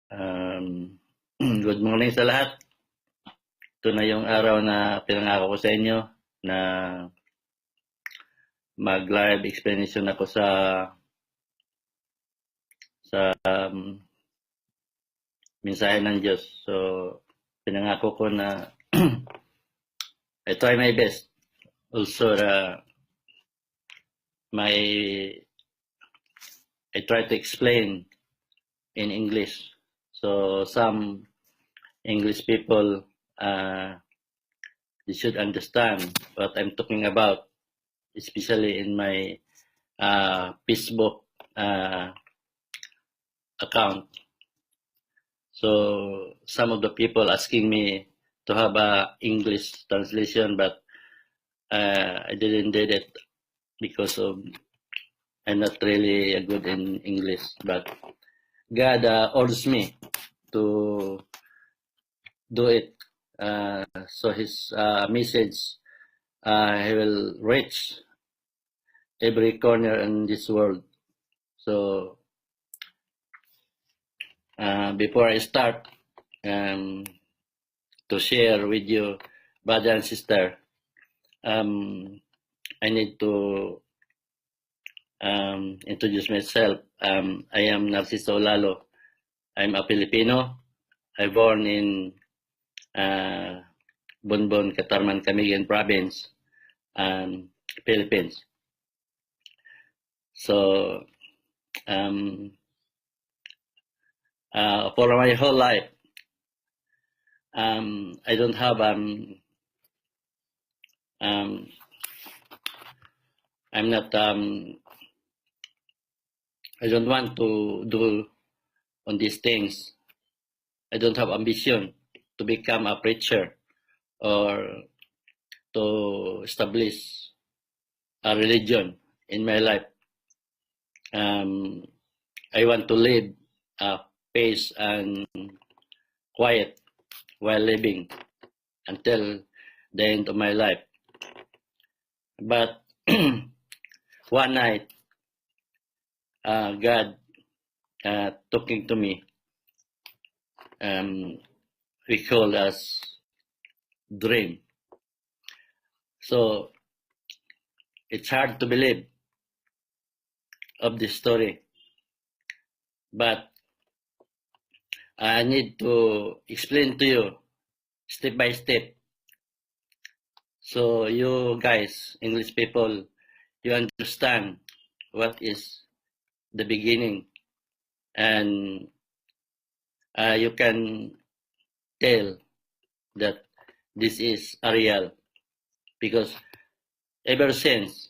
Good morning sa lahat. Ito na yung araw na pinangako ko sa inyo na mag-live explanation ako sa mensahe ng Diyos. So, pinangako ko na I try my best. Also, I try to explain in English. So, some English people, they should understand what I'm talking about, especially in my Facebook account. So some of the people asking me to have a English translation, but I didn't did it because of I'm not really good in English. But God orders me to do it. So His message He will reach every corner in this world. So before I start to share with you, brother and sister, I need to introduce myself. I am Narciso Olalo. I'm a Filipino. I born in Bonbon, Catarman, Camigan Province, Philippines. So for my whole life, I don't have I'm not I don't want to do on these things. I don't have ambition to become a preacher or to establish a religion in my life. I want to live peace and quiet while living until the end of my life. But one night, God talking to me, we call as dream. So it's hard to believe of this story, but I need to explain to you step by step. So you guys, English people, you understand what is the beginning, and you can tell that this is a real, because ever since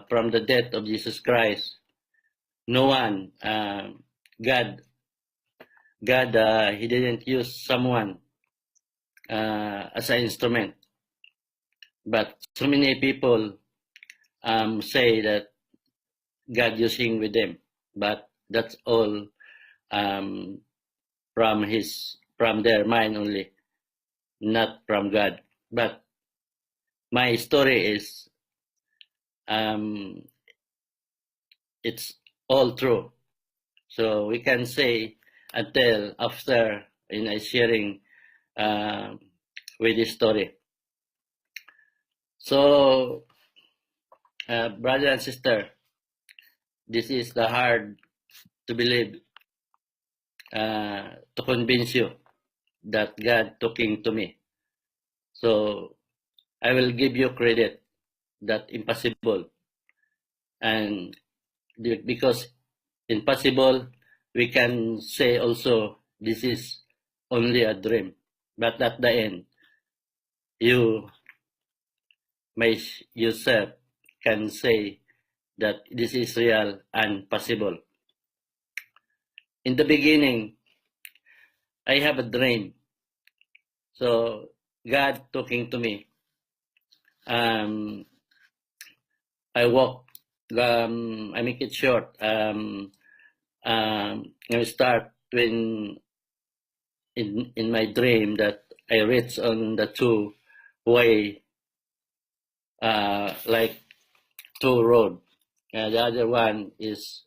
from the death of Jesus Christ, no one, God, He didn't use someone as an instrument, but so many people say that God using with them, but that's all from their mind only, not from God. But my story is it's all true. So we can say until after in a sharing with this story. So brother and sister, this is the hard to believe, to convince you that God talking to me. So I will give you credit that impossible, and because impossible, we can say also this is only a dream, but at the end, you yourself can say that this is real and possible. In the beginning, I have a dream. So God talking to me. I walk. I make it short. I start when in my dream that I reach on the two-way, like two road. The other one is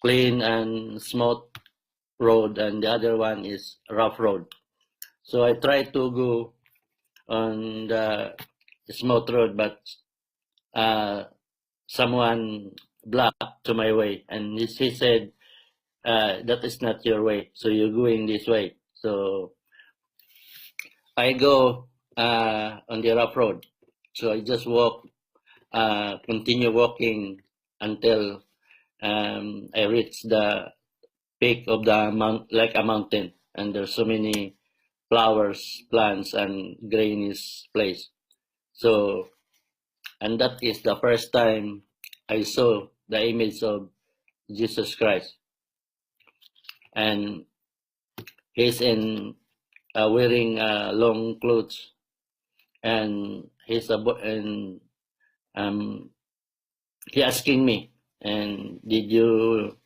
clean and smooth road, and the other one is rough road. So I tried to go on the smooth road, but someone blocked to my way, and he said, that is not your way, so you're going this way. So I go on the rough road. So I just continue walking until I reach the peak of the mount, like a mountain, and there's so many flowers, plants, and greenish place. So, and that is the first time I saw the image of Jesus Christ, and he's in wearing long clothes, and and um, he asking me, and did you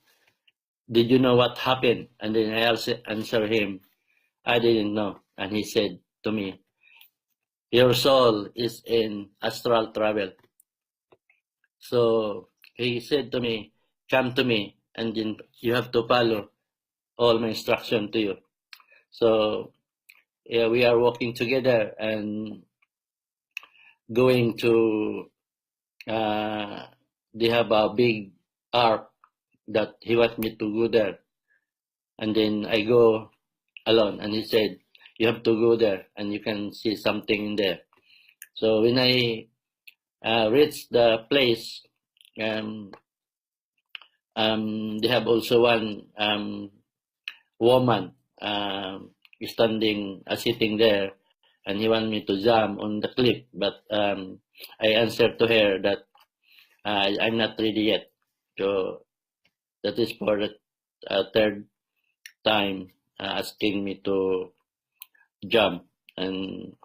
know what happened? And then I also answer him, I didn't know. And he said to me, your soul is in astral travel. So he said to me, come to me, and then you have to follow all my instruction to you. So yeah, we are walking together and going to, they have a big ark that he wants me to go there. And then I go alone, and he said, you have to go there and you can see something in there. So when I reached the place, um, they have also one woman standing, sitting there, and he want me to jump on the cliff, but I answered to her that I'm not ready yet. So that is for the third time asking me to jump, and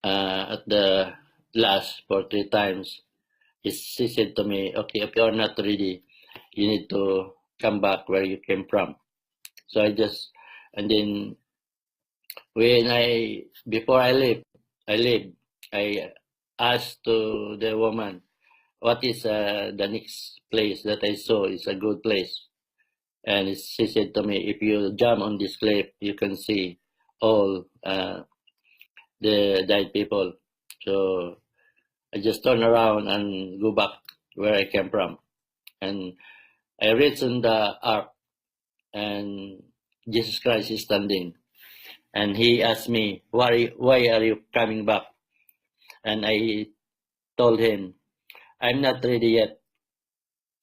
at the last for 3 times, she said to me, okay, if you're not ready, you need to come back where you came from. So and then when before I asked to the woman, what is the next place that I saw is a good place. And she said to me, if you jump on this cliff, you can see all the died people. So I just turn around and go back where I came from. And I reached in the ark, and Jesus Christ is standing. And he asked me, why are you coming back? And I told him, I'm not ready yet.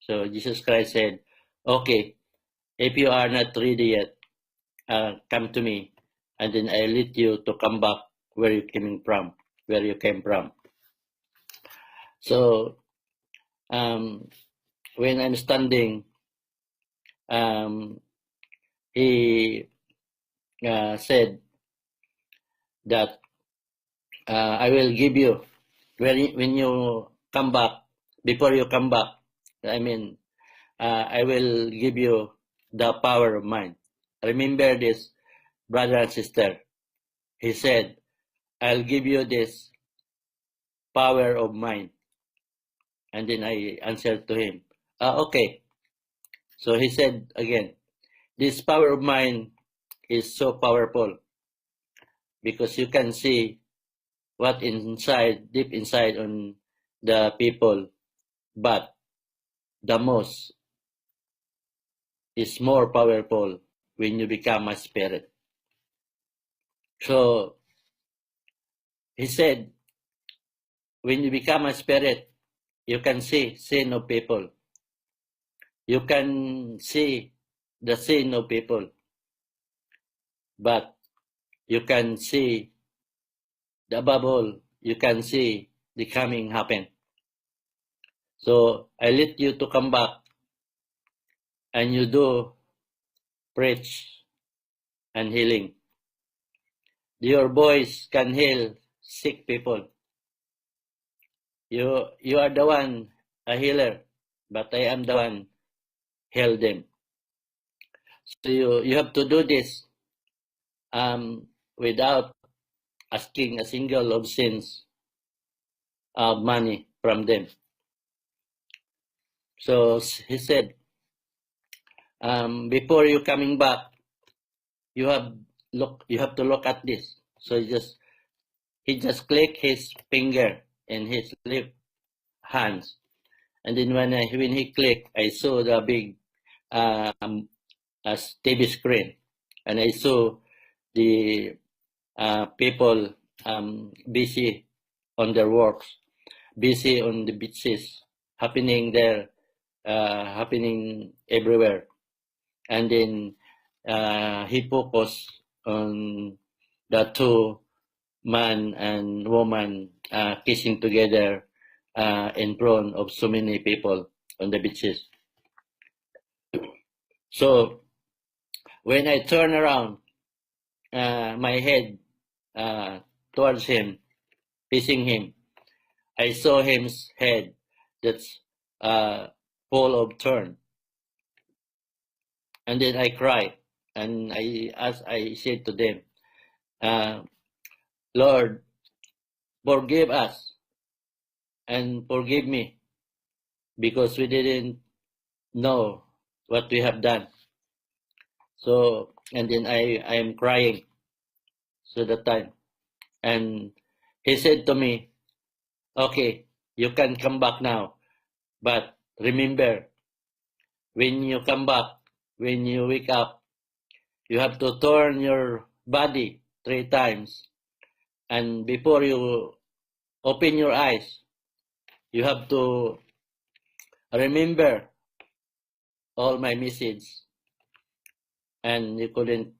So Jesus Christ said, okay, if you are not ready yet, come to me, and then I lead you to come back where you came from. So when I'm standing, he said that I will give you when you come back. Before you come back, I mean, I will give you the power of mind. Remember this, brother and sister. He said, I'll give you this power of mind. And then I answered to him, okay. So he said again, this power of mind is so powerful because you can see what inside, deep inside on the people, but the most is more powerful when you become a spirit. So he said, when you become a spirit, you can see sin of people. You can see the sin of people, but you can see the bubble. You can see the coming happen. So I let you to come back, and you do preach and healing. Your voice can heal sick people. You are the one, a healer, but I am the one, heal them. So you have to do this without asking a single of cents of money from them. So he said, before you coming back, you have to look at this. So he just click his finger in his left hands, and then when he clicked, I saw the big TV screen, and I saw the people busy on their works, busy on the beaches, happening there, happening everywhere. And then he focused on the two man and woman kissing together in front of so many people on the beaches. So when I turn around my head towards him, facing him, I saw his head that's full of thorn. And then I cried, and I said to them, Lord, forgive us and forgive me, because we didn't know what we have done. So, and then I am crying so that time. And he said to me, okay, you can come back now, but remember, when you come back, when you wake up, you have to turn your body 3 times. And before you open your eyes, you have to remember all my message, and you couldn't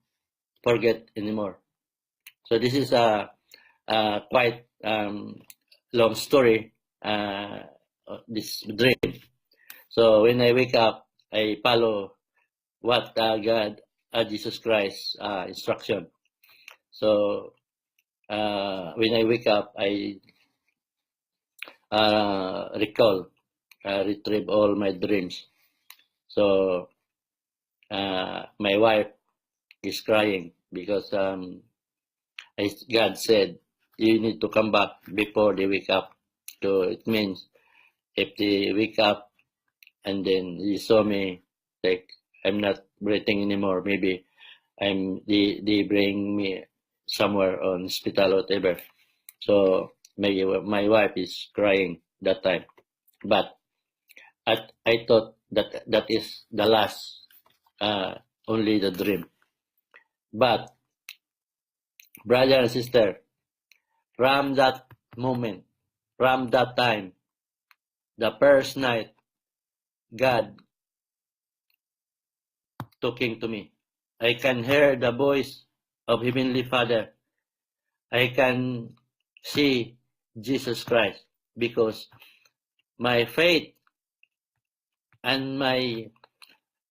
forget anymore. So this is a quite long story, this dream. So when I wake up, I follow what God, Jesus Christ instruction. So when I wake up, I retrieve all my dreams. So my wife is crying because God said you need to come back before they wake up. So it means if they wake up and then you saw me like I'm not breathing anymore, maybe they bring me somewhere on hospital or whatever. So my wife is crying that time, but I thought that is the last, only the dream. But brother and sister, from that moment, from that time, the first night, God talking to me. I can hear the voice of Heavenly Father. I can see Jesus Christ, because my faith and my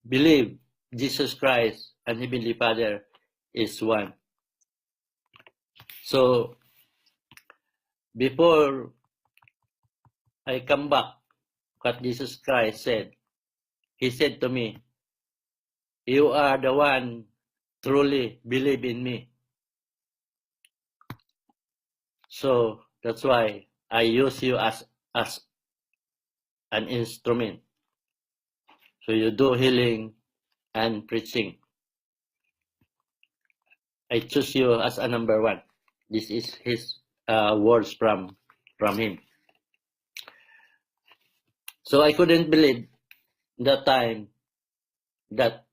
belief Jesus Christ and Heavenly Father is one. So before I come back, what Jesus Christ said, He said to me, you are the one truly believe in me. So that's why I use you as an instrument. So you do healing and preaching. I choose you as a number one. This is his words from him. So I couldn't believe the time that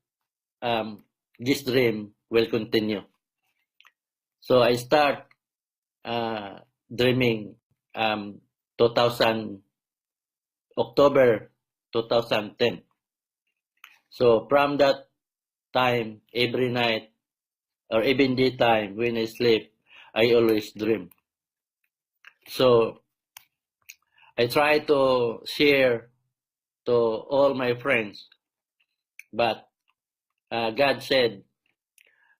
this dream will continue. So I start dreaming 2000 October 2010. So from that time, every night or even daytime when I sleep, I always dream. So I try to share to all my friends, but God said,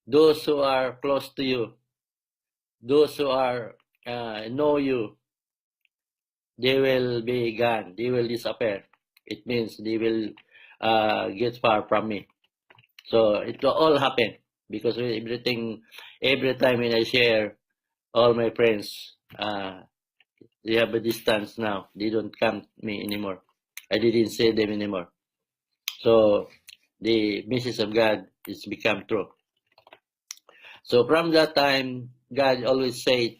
those who are close to you, those who are know you, they will be gone. They will disappear. It means they will get far from me. So it will all happen because every time when I share, all my friends, they have a distance now. They don't come to me anymore. I didn't see them anymore. So the message of God is become true. So from that time, God always said,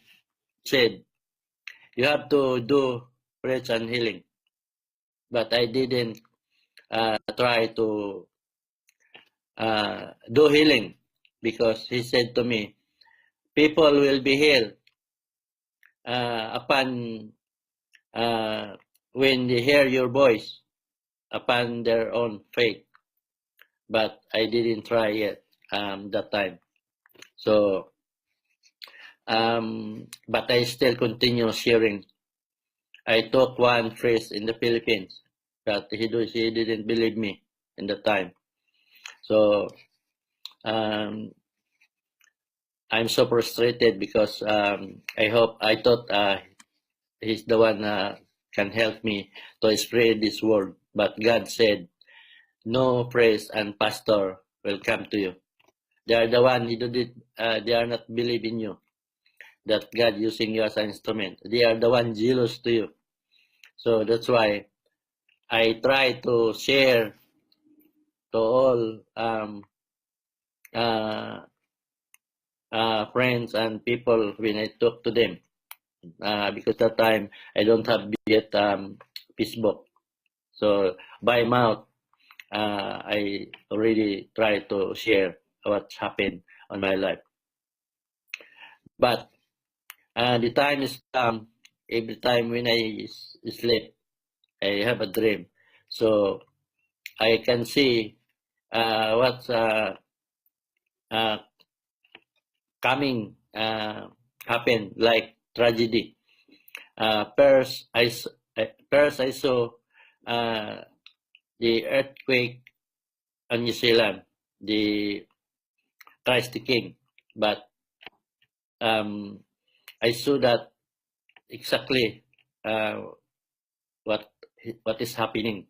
you have to do prayer and healing. But I didn't try to do healing because he said to me, people will be healed upon when they hear your voice, upon their own faith. But I didn't try yet that time. So, but I still continue sharing. I took one priest in the Philippines, but he didn't believe me in the time. So I'm so frustrated because I thought he's the one can help me to spread this word. But God said, no priest and pastor will come to you. They are the one they are not believing you, that God using you as an instrument. They are the one jealous to you. So that's why I try to share to all friends and people when I talk to them. Because that time I don't have yet Facebook. So by mouth, I already try to share what's happened on my life. But the time is come, every time when I sleep, I have a dream. So I can see what's coming happen, like tragedy. First, I saw the earthquake on New Zealand, the Christ the King. But I saw that exactly what is happening.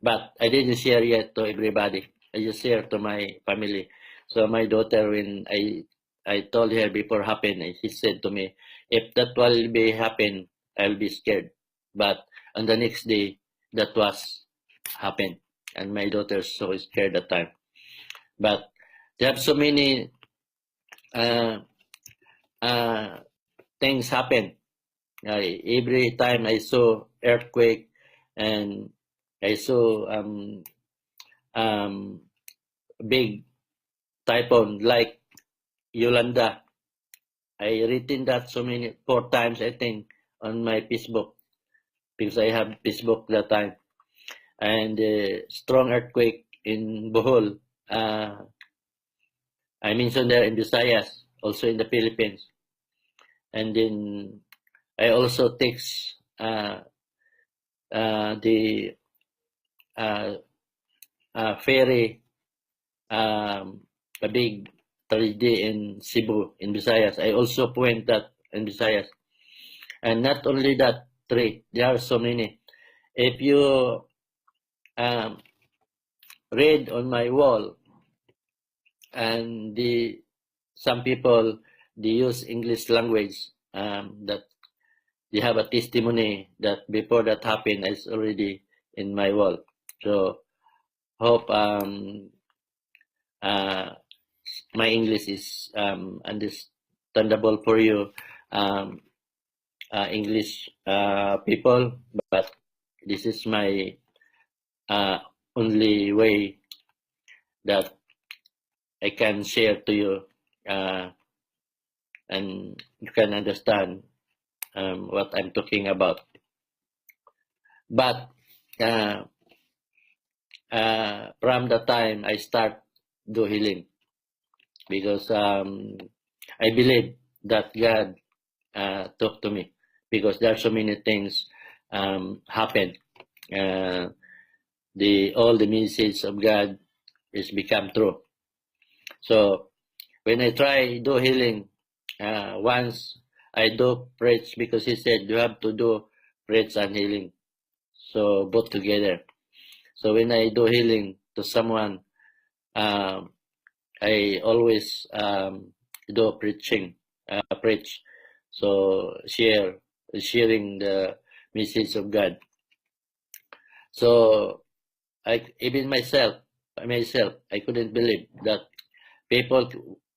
But I didn't share yet to everybody. I just share to my family. So my daughter, when I told her before happen, she said to me, if that will be happen, I'll be scared. But on the next day, that was happened. And my daughter's so scared that time. But they have so many uh, things happen. Every time I saw earthquake and I saw big typhoon like Yolanda. I written that so many 4 times I think on my Facebook because I have Facebook that time. And strong earthquake in Bohol. I mentioned there in Visayas, also in the Philippines. And then I also text the ferry, a big tragedy in Cebu, in Visayas. I also point that in Visayas. And not only that, three, there are so many. If you read on my wall, and some people, they use English language, that they have a testimony that before that happened is already in my wall. So hope my English is understandable for you, English people, but this is my only way that I can share to you, and you can understand what I'm talking about. But from the time I start do healing, because I believe that God talk to me, because there are so many things happen. All the message of God is become true. So when I try do healing, once I do preach, because he said you have to do preach and healing, so both together. So when I do healing to someone, I always do preach. So sharing the message of God. So even myself, myself. I couldn't believe that people,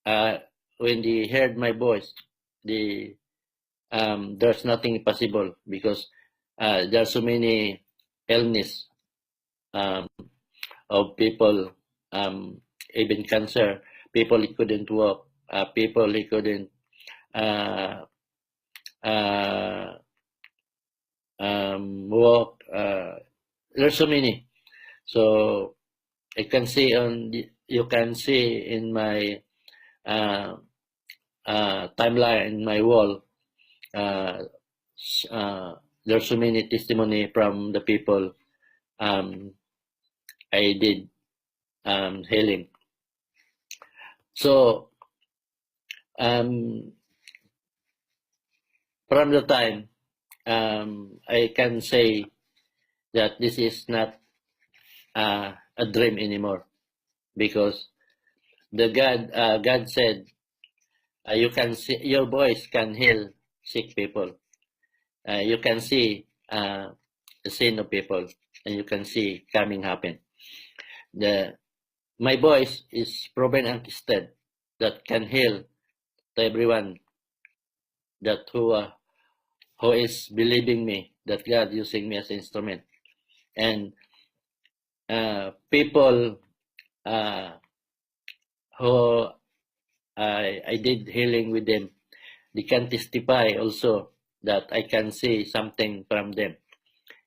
when they heard my voice, they there's nothing possible because there are so many illness um, of people, even cancer. People who couldn't walk, people who couldn't uh, uh, walk. There's so many. So I can see you can see in my uh, timeline in my wall. Uh, there's so many testimony from the people I did healing. So from the time I can say that this is not a dream anymore because God said you can see your voice can heal sick people. You can see the sin of people, and you can see coming happen. My voice is proven and tested that can heal to everyone that who is believing me that God using me as an instrument. And people who I did healing with them, they can testify also that I can see something from them.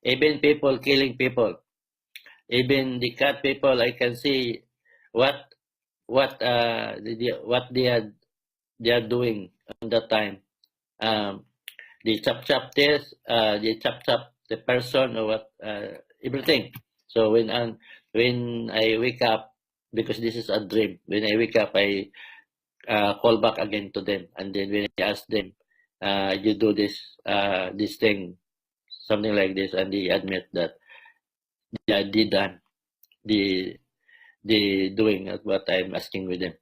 Even people killing people, even the cat people, I can see what what they are doing at that time. They chop this, they chop the person or what everything. So when I wake up, because this is a dream, when I wake up, I call back again to them, and then when I ask them, you do this thing, something like this, and they admit that they done the doing what I'm asking with them.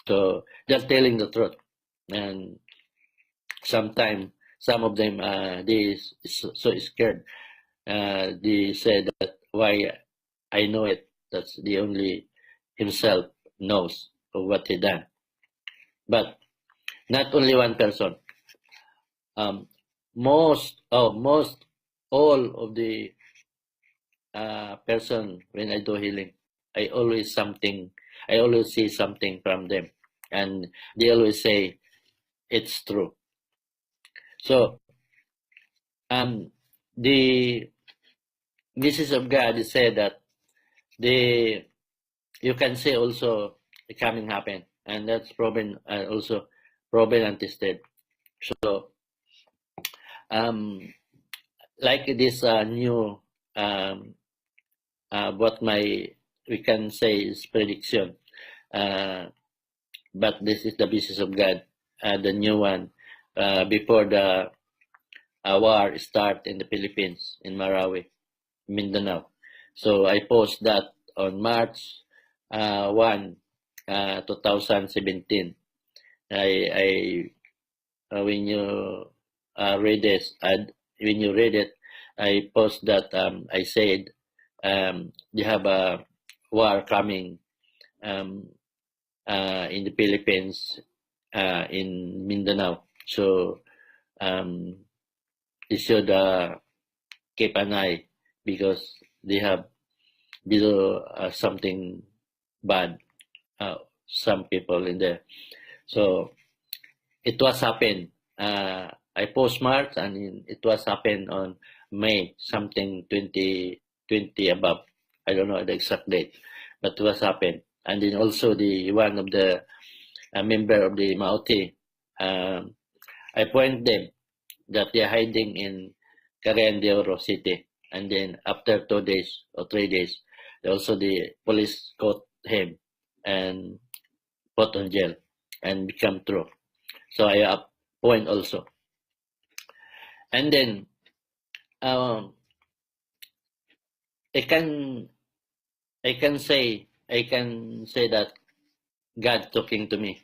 So they're telling the truth, and sometimes some of them they so scared. They said that why I know it. That's the only himself knows of what he done. But not only one person. Um, most all of the person when I do healing, I always something. I always see something from them, and they always say it's true. So the message of God is said that the you can say also the coming happen, and that's proven also proven and tested. So um, like this new um, what my we can say is prediction, but this is the business of God, the new one before the war start in the Philippines in Marawi, Mindanao. So I post that on March 1, 2017. When you read this, when you read it, I post that I said they have a war coming um, in the Philippines in Mindanao. So you should keep an eye because they have below something bad. Some people in there. So it was happened. I post March and it was happened on May something 2020 above. I don't know the exact date, but it was happened. And then also the one of the member of the Maoti, I point them that they're hiding in Cagayan de Oro City. And then after 2 days or 3 days, also the police caught him and put on jail and become true. So I appoint also. And then um, I can I can say that God talking to me.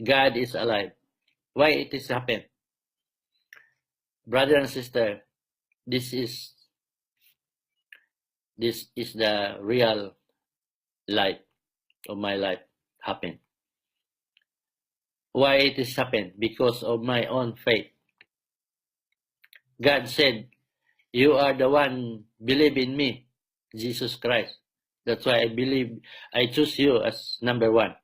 God is alive. Why it is happened? Brother and sister, this is the real life, of my life happened. Why it is happened? Because of my own faith. God said, you are the one believe in me, Jesus Christ. That's why I choose you as number one.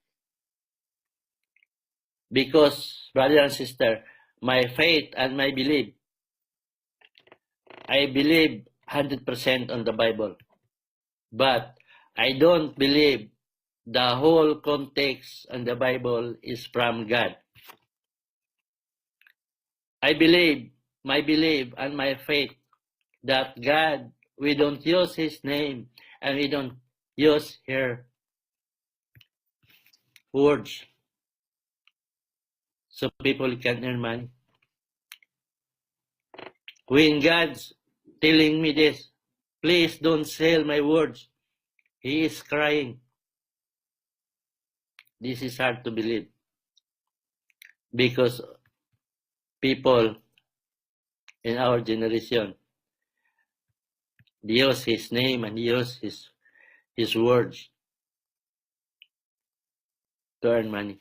Because, brother and sister, my faith and my belief, I believe 100% on the Bible. But I don't believe the whole context on the Bible is from God. I believe, my belief and my faith that God, we don't use His name and we don't use her words so people can earn money. When God's telling me this, please don't sell my words, He is crying. This is hard to believe because people in our generation use His name and use His words to earn money.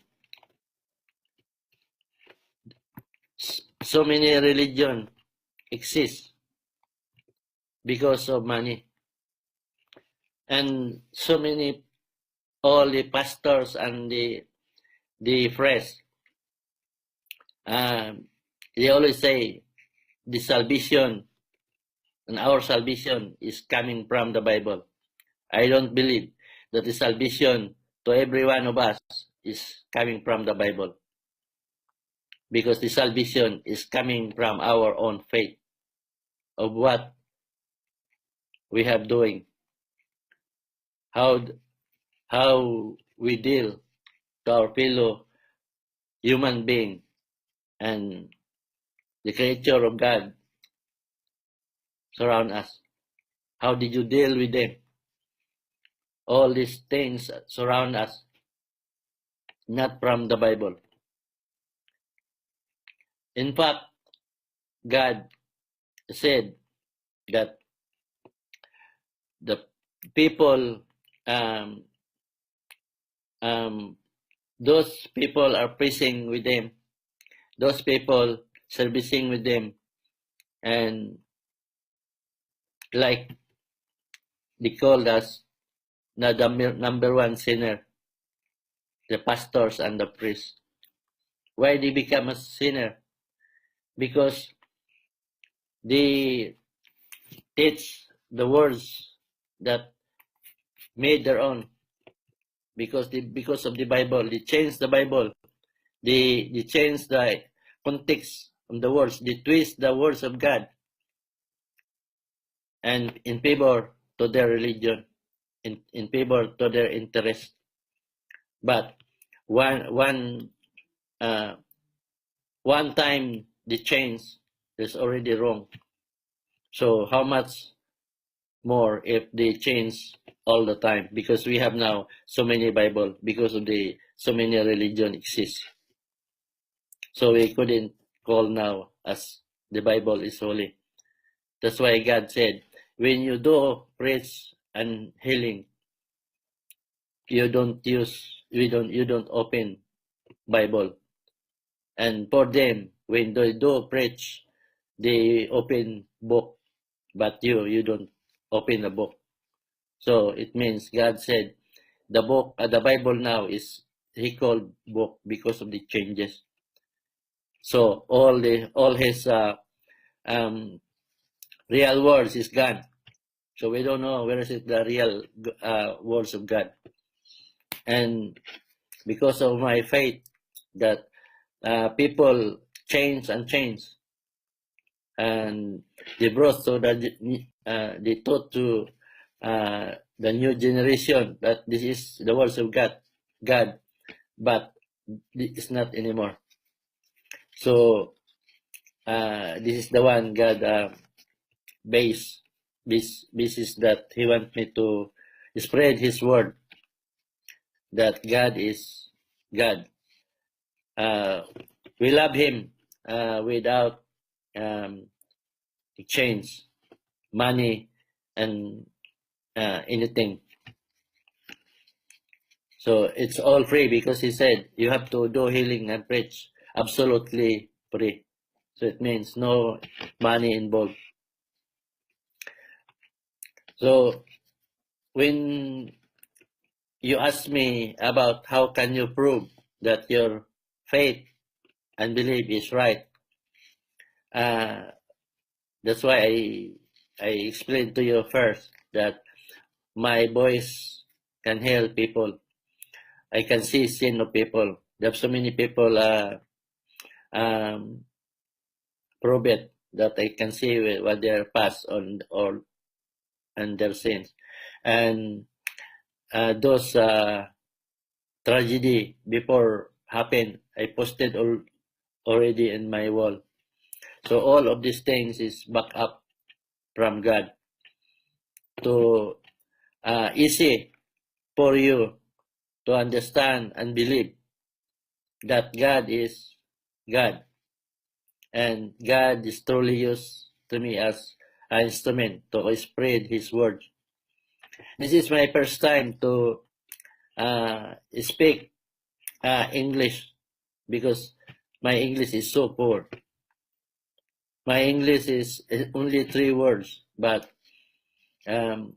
So many religions exist because of money. And so many, all the pastors and the priests, they always say the salvation and our salvation is coming from the Bible. I don't believe that the salvation to every one of us is coming from the Bible. Because the salvation is coming from our own faith of what we have doing, how we deal to our fellow human being and the creature of God surround us. How did you deal with them? All these things surround us, not from the Bible. In fact, God said that the people, those people are preaching with them, those people servicing with them, and like they called us the number one sinner, the pastors and the priests. Why they become a sinner? Because they teach the words that made their own. Because of the Bible, they changed the Bible. They changed the context of the words. They twist the words of God, and in favor to their religion, in favor to their interest. But one time the change is already wrong. So how much more if they change all the time? Because we have now so many Bible, because of the so many religion exist. So we couldn't call now as the Bible is holy. That's why God said, when you do preach and healing, you don't open Bible. And for them, when they do preach, they open book, but you don't open the book. So it means God said the book, the Bible now is He called book because of the changes. So all His real words is gone. So we don't know where is it the real words of God. And because of my faith that people change and change, and they brought to they taught to the new generation that this is the words of God, but it's not anymore. So this is the one God basis that He wants me to spread His word that God is God. We love Him without exchange, money, and anything. So it's all free because he said you have to do healing and preach absolutely free. So it means no money involved. So when you ask me about how can you prove that your faith and belief is right, that's why I explained to you first that my voice can heal people. I can see sin of people. There are so many people um, prove it that I can see what their past on or and their sins, and those tragedy before happened. I posted already in my wall. So all of these things is back up from God to easy for you to understand and believe that God is God, and God is truly used to me as an instrument to spread His word. This is my first time to speak English because my English is so poor. My English is only 3 words, but um,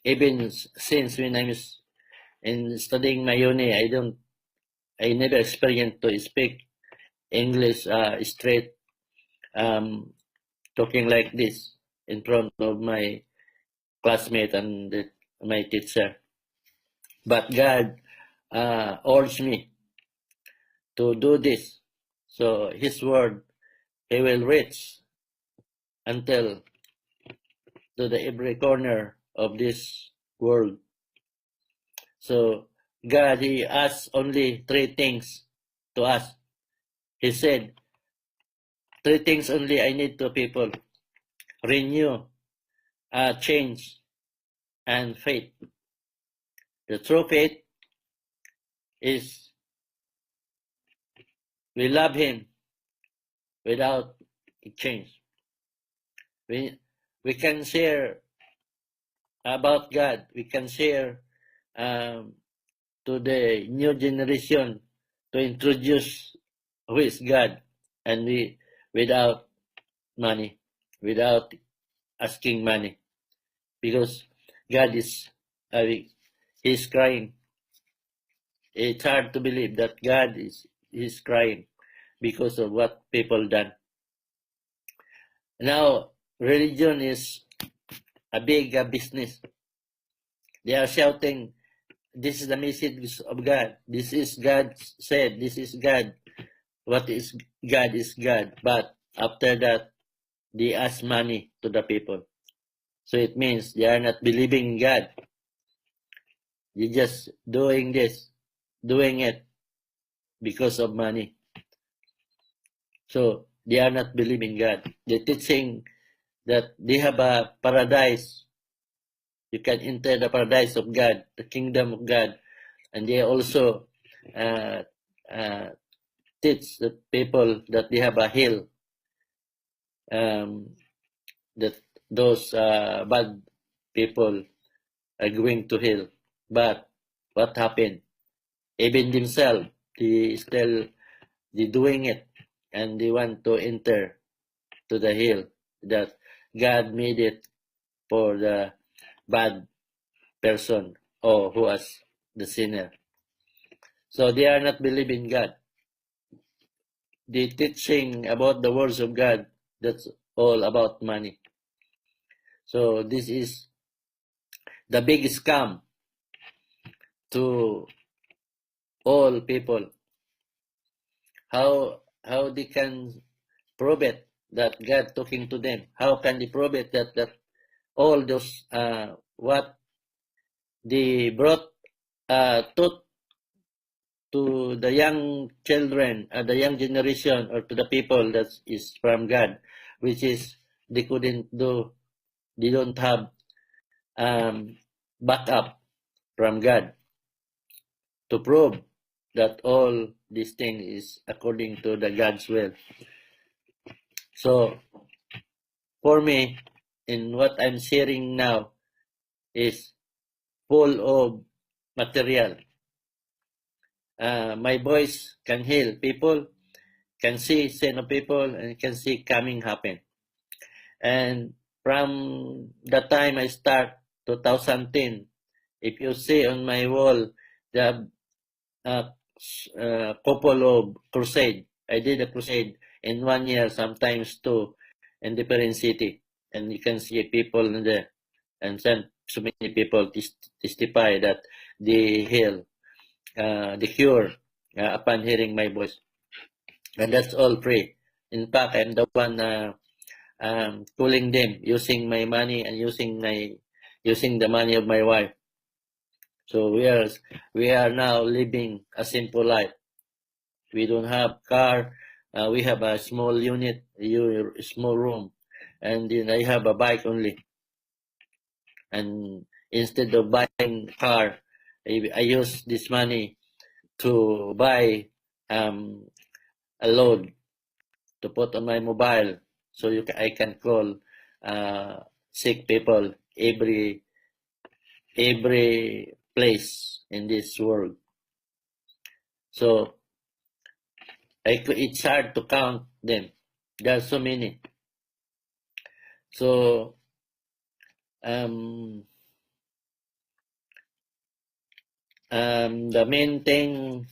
even since when I'm in studying my uni, I never experienced to speak English straight, um, talking like this in front of my classmate and my teacher. But God urged me to do this. So His word, He will reach until to the every corner of this world. So God, He asked only 3 things to us. He said, 3 things only I need to people. Renew, change, and faith. The true faith is we love Him without change. We, we can share about God. We can share um, to the new generation to introduce who is God, and we without money, without asking money, because God is He's crying. It's hard to believe that God is crying because of what people done. Now religion is a big business. They are shouting, "This is the message of God. This is God said. This is God. What is God is God." But after that, they ask money to the people. So it means they are not believing in God. They're just doing it because of money. So they are not believing God. They're teaching that they have a paradise. You can enter the paradise of God, the kingdom of God. And they also uh, uh, teach the people that they have a hell, that those bad people are going to hell. But what happened? Even themselves, they doing it, and they want to enter to the hell that God made it for the bad person or who was the sinner. So they are not believing God. They teaching about the words of God. That's all about money. So this is the big scam to all people. How they can prove it that God talking to them? How can they prove it that all those what they brought taught to the young children, the young generation, or to the people that is from God, which is they couldn't do, they don't have backup from God to prove that all these things is according to the God's will. So for me, in what I'm sharing now is full of material. my voice can heal people, can see sin of people, and can see coming happen. And from the time I start 2010, if you see on my wall, the couple of crusade. I did a crusade in 1 year, sometimes two, in different city, and you can see people in there, and so many people testify that they heal, the cure, upon hearing my voice, and that's all free. In fact, I'm the one calling them using my money and using the money of my wife. So we are now living a simple life. We don't have car. We have a small unit, a small room, and then I have a bike only. And instead of buying car, I use this money to buy a load to put on my mobile, so I can call sick people every place in this world. So it's hard to count them. There are so many. So the main thing